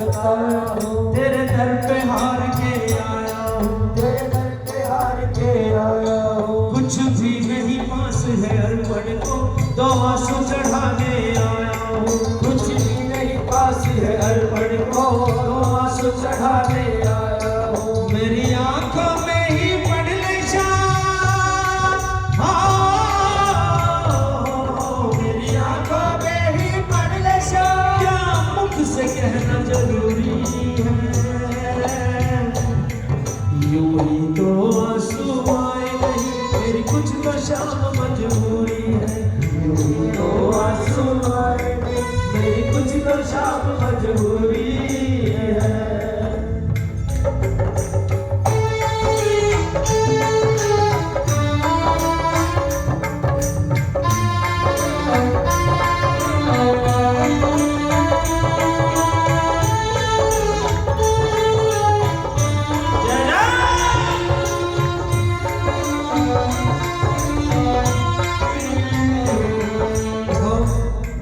आता हूँ, तेरे दर पे हार के आया हूँ, तेरे दर पे हार के आया हूँ। कुछ भी नहीं पास है अर्पण को दो आंसू चढ़ाने आया हूँ, कुछ भी नहीं पास है अर्पण को दो आंसू चढ़ाने आया हूँ। मेरी आंखों में ही पड़ ले मेरी आंखों में ही पड़ ले शाम, क्या मुख से कहना जरूरी है, यूं ही तो आंसू आए नहीं, मेरी कुछ तो शाम मजबूरी है, यूं ही तो आंसू आए नहीं, मेरी कुछ तो शाम मजबूरी है।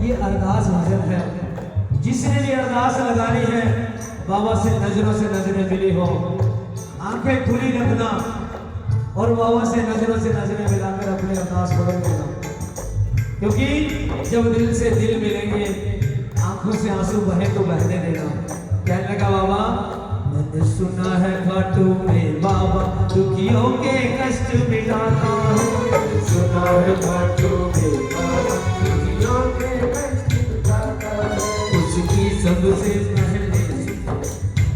ये अरदास भजन है, जिसने भी अरदास लगानी है बाबा से नजरों से नजरें मिली हो, आंखें खुली रखना और बाबा से नजरों से नजरें मिलाकर अपने अरदास पढ़ देना, क्योंकि जब दिल से दिल मिलेंगे आंखों से आंसू बहे तो बहने देना। कहने लगा बाबा मैंने सुना है खाटू में बाबा दुखियों के कष्ट मिटाता हूँ, सुना है खाटू में बाबा दुखियों के कष्ट मिटाता है। उसकी सबसे पहले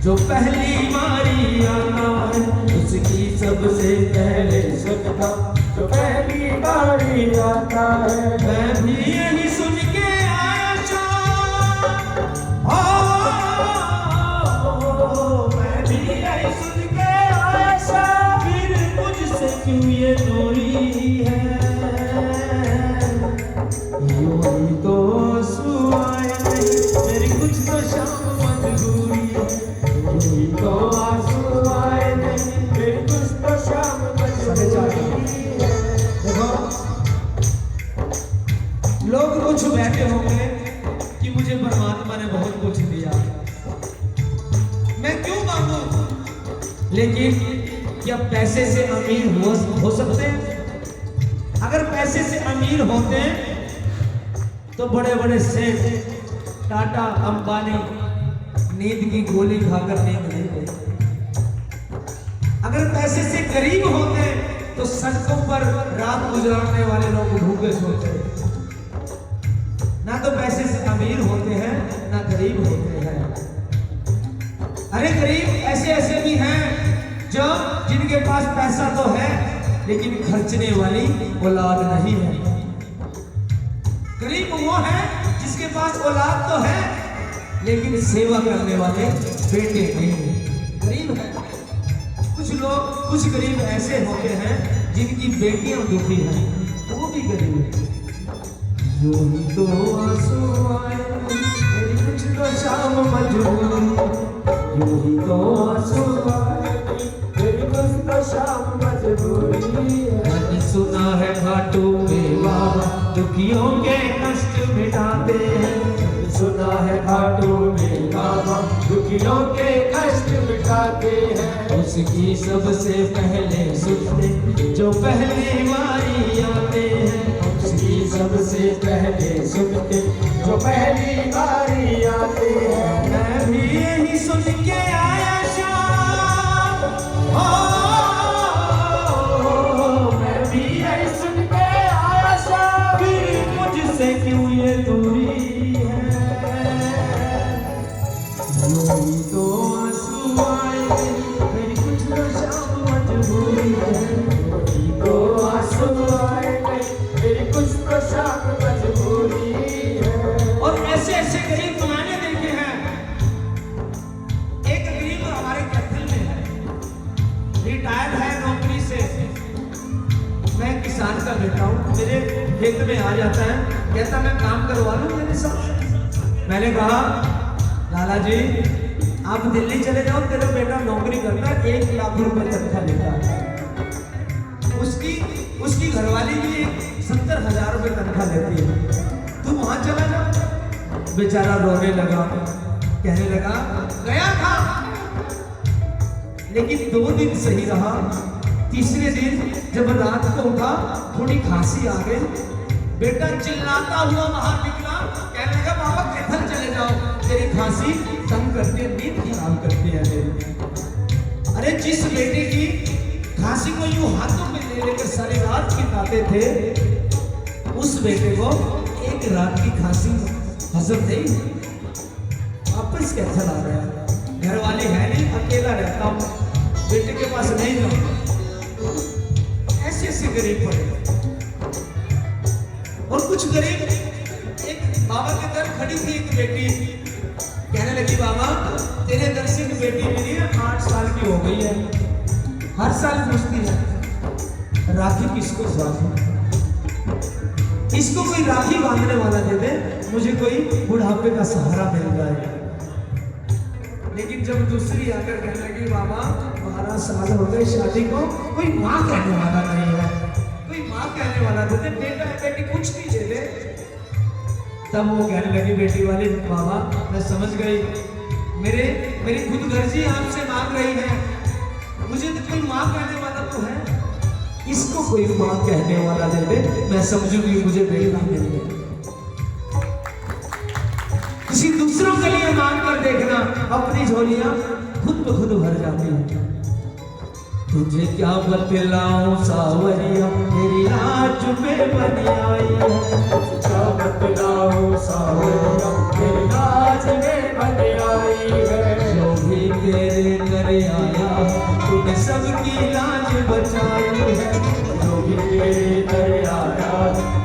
जो पहली बारी आता है, उसकी सबसे पहले सुनता जो पहली बारी आता है। मैं भी यही सुन के आया मैं भी यही सुन के आया फिर मुझसे क्यों ये दूरी है, यूं ही तो आंसू आए नहीं, मेरी कुछ तो शाम मजबूरी है, यूं ही तो आंसू आए नहीं, मेरी कुछ तो शाम मजबूरी है। देखो लोग कुछ बैठे होंगे कि मुझे परमात्मा ने बहुत कुछ दिया, मैं क्यों मांगू, लेकिन क्या पैसे से अमीर हो सकते हैं? अगर पैसे से अमीर होते तो बड़े बड़े सेठ टाटा अंबानी नींद की गोली खाकर नींद नहीं लेते। अगर पैसे से गरीब होते तो सड़कों पर रात गुजारने वाले लोग भूखे सोते। ना तो पैसे से अमीर होते हैं ना गरीब होते हैं। अरे गरीब ऐसे ऐसे भी हैं जो जिनके पास पैसा तो है लेकिन खर्चने वाली औलाद नहीं है। गरीब वो है जिसके पास औलाद तो है लेकिन सेवा करने वाले बेटे नहीं है, गरीब है। कुछ लोग कुछ गरीब ऐसे होते हैं जिनकी बेटियां दुखी हैं, वो भी गरीब है। यूं ही तो आंसू आए मेरी कुछ तो शाम मजबूरी, यूं ही तो आंसू आए मेरी कुछ तो शाम मजबूरी है। मैंने सुना है घाटों में बाबा दुखियों के कष्ट मिटाते हैं। सुना है घाटों में बाबा दुखियों के कष्ट मिटाते हैं। उसकी सबसे पहले सुनते जो पहली बारी आते हैं। उसकी सबसे पहले सुनते जो पहली बारी आते हैं। मैं भी यही सुन के आया शाम, मैं भी यही सुन के आया शाम, फिर मुझसे क्यों ये दूरी है। यूं ही तो आंसू आए मेरी कुछ तो शाम मजबूरी है। यूं ही तो आंसू आए मेरी कुछ तो शाम मजबूरी है। और ऐसे ऐसे गरीब माने देखे हैं। एक गरीब हमारे कैथल में है, रिटायर्ड है नौकरी से। मैं किसान का बेटा हूँ, मेरे खेत में आ जाता है, कहता मैं काम करवा लूँ मेरे साथ। मैंने कहा लाला जी आप दिल्ली चले जाओ, तेरा बेटा नौकरी करता है, 1 लाख रुपए तनख्वाह लेता है। उसकी घरवाली भी 70,000 रुपए तनख्वाह लेती है। तू वहां चला जा। बेचारा रोने लगा, कहने लगा गया था, लेकिन 2 दिन सही रहा। तीसरे दिन जब रात को उठा, थोड़ी खांसी आ गई। बेटा चिल्लाता हुआ बाहर निकला, कहने लगा बाबा किधर चले जाओ, तेरी खांसी तंग करती है, नींद खराब करती है मेरी। अरे जिस बेटे की खांसी को यूं हाथों में ले लेकर सारी रात बिताते थे, उस बेटे को एक रात की खांसी हजम नहीं, वापस कैसा आ गया। घर वाले है नहीं, अकेला रहता हूं, बेटे के पास नहीं जाऊंगा। ऐसे ऐसे गरीब पड़े। और कुछ गरीब, एक बाबा के घर खड़ी थी एक बेटी, कहने लगी बाबा तेरे घर से एक बेटी मिली है, 8 साल की हो गई है। हर साल पूछती है राखी किसको बांधूं, इसको कोई राखी बांधने वाला दे दे, मुझे कोई बुढ़ापे का सहारा मिल जाए। लेकिन जब दूसरी आकर कहने लगी बाबा 12 साल हो गए शादी को, कोई माँ कहने वाला नहीं है, कोई माँ कहने वाला दे दे, बेटा बेटी कुछ भी दे दे। तब वो कहने लगी बेटी वाली बाबा मैं समझ गई, मेरी खुद गर्जी आपसे मांग रही है, मुझे तो कोई माँ कहने वाला तो है, इसको कोई माँ कहने वाला दे दे, मैं समझूंगी मुझे बेटा मिल गया। किसी दूसरों के लिए मांग कर देखना, अपनी झोलियां खुद ब खुद भर जाती हैं। तुझे क्या बतलाऊं सावरिया तेरी नाच में बनी आई है, क्या बतलाऊं सावरिया तेरी नाच में बनी आई है। जो भी तेरे घर आया तूने सबकी लाज बचाई है, जो भी तेरे घर आया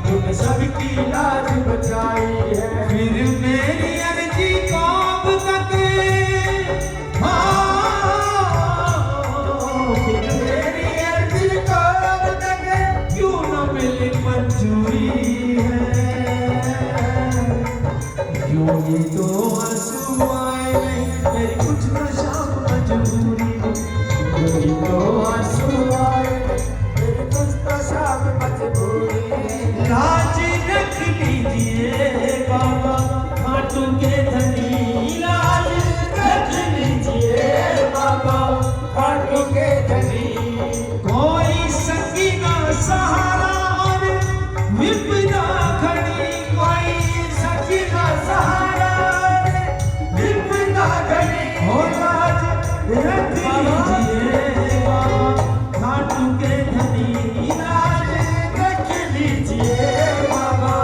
तूने सबकी लाज बचाई है। फिर मेरी अर्जी कौम तक फिर मेरी अर्जी कौम तक क्यों न मिली मंजूरी है, क्यों ही तो आंसू आए नहीं मेरी कुछ न शाम मजबूरी। क्यों ही तो आंसू आए मेरी कुछ तो शाम मजबूरी। लाज रख लीजिए बाबा खाटू के धनी, लाज रख लीजिए बाबा खाटू के धनी। कोई सकीना सहारा और विपदा खड़ी, कोई सकीना सहारा विपदा घड़ी। हो लाज रख लीजिए बाबा खाटू के धनी, लाज रख लीजिए बाबा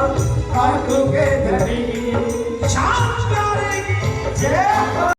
खाटू के धनी। शाम